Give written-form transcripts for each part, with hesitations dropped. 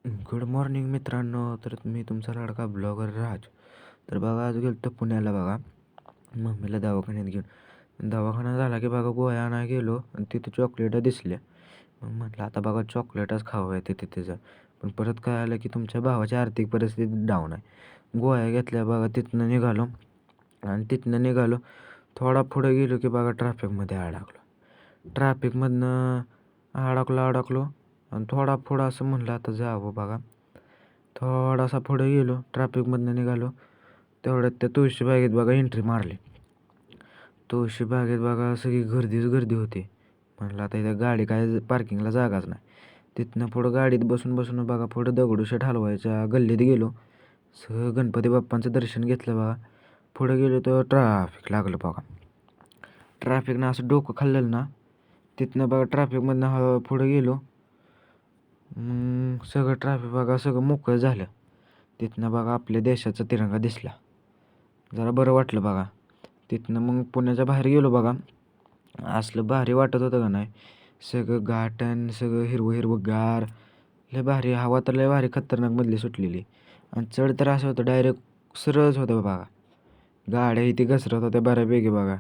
Good morning मित्रांनो. तर मी तुमचा लाडका ब्लॉगर राज. तर बघा, आज गेलो तर पुण्याला बघा, मम्मीला दवाखान्यात घेऊन. दवाखाना झाला की बघा गोळ्या आणायला गेलो आणि तिथे चॉकलेटं दिसल्या. मग म्हटलं आता बघा चॉकलेटच खावं आहे तिथे तिथं. पण परत काय आलं की तुमच्या भावाची आर्थिक परिस्थिती डाऊन आहे. गोळ्या घेतल्या बघा, तिथनं निघालो. आणि तिथनं निघालो, थोडा पुढे गेलो की बघा ट्रॅफिकमध्ये अडकलो. ट्रॅफिकमधनं अडकलो आणि थोडा पुढं असं म्हणलं आता जावं बघा. थोडासा पुढे गेलो, ट्रॅफिकमधनं निघालो. तेवढ्यात त्या तुळशीबागेत बघा एंट्री मारली. तुळशीबागेत बघा सगळी गर्दीच गर्दी होती. म्हटलं आता इथं गाडी काय पार्किंगला जागाच नाही. तिथनं पुढं गाडीत बसून बसून बघा पुढं दगडूशेठ हलवायच्या गल्लीत गेलो. सगळं गणपती बाप्पांचं दर्शन घेतलं बघा. पुढं गेलो तर ट्रॅफिक लागलं बघा. ट्रॅफिकनं असं डोकं खाल्लेलं ना. तिथनं बघा ट्रॅफिकमधनं पुढं गेलो. सगळं ट्रॅफिक बघा सगळं मोकळं झालं. तिथनं बघा आपल्या देशाचा तिरंगा दिसला. जरा बरं वाटलं बघा. तिथनं मग पुण्याच्या बाहेर गेलो बघा. असलं भारी वाटत होतं का नाही. सगळं गार्डन, सगळं हिरवं हिरवं गार. लय भारी हवा, तर लय भारी खतरनाक मधली सुटलेली. आणि चढ तर असं होतं डायरेक्ट सरळच होतं बघा. गाड्याही ती घसरत होत्या बऱ्यापैकी बघा.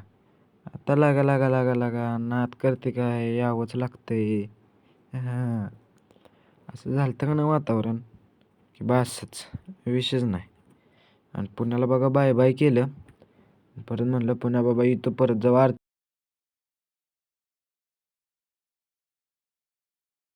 आता लागा लागा लागा लागा नाद करते काय, यावंच लागतंय. हां, असं झालं का ना वातावरण, की बसच विषयच नाही. आणि पुण्याला बघा बाय बाय केलं. परत म्हणलं पुण्या बाबा इथं परत जाऊ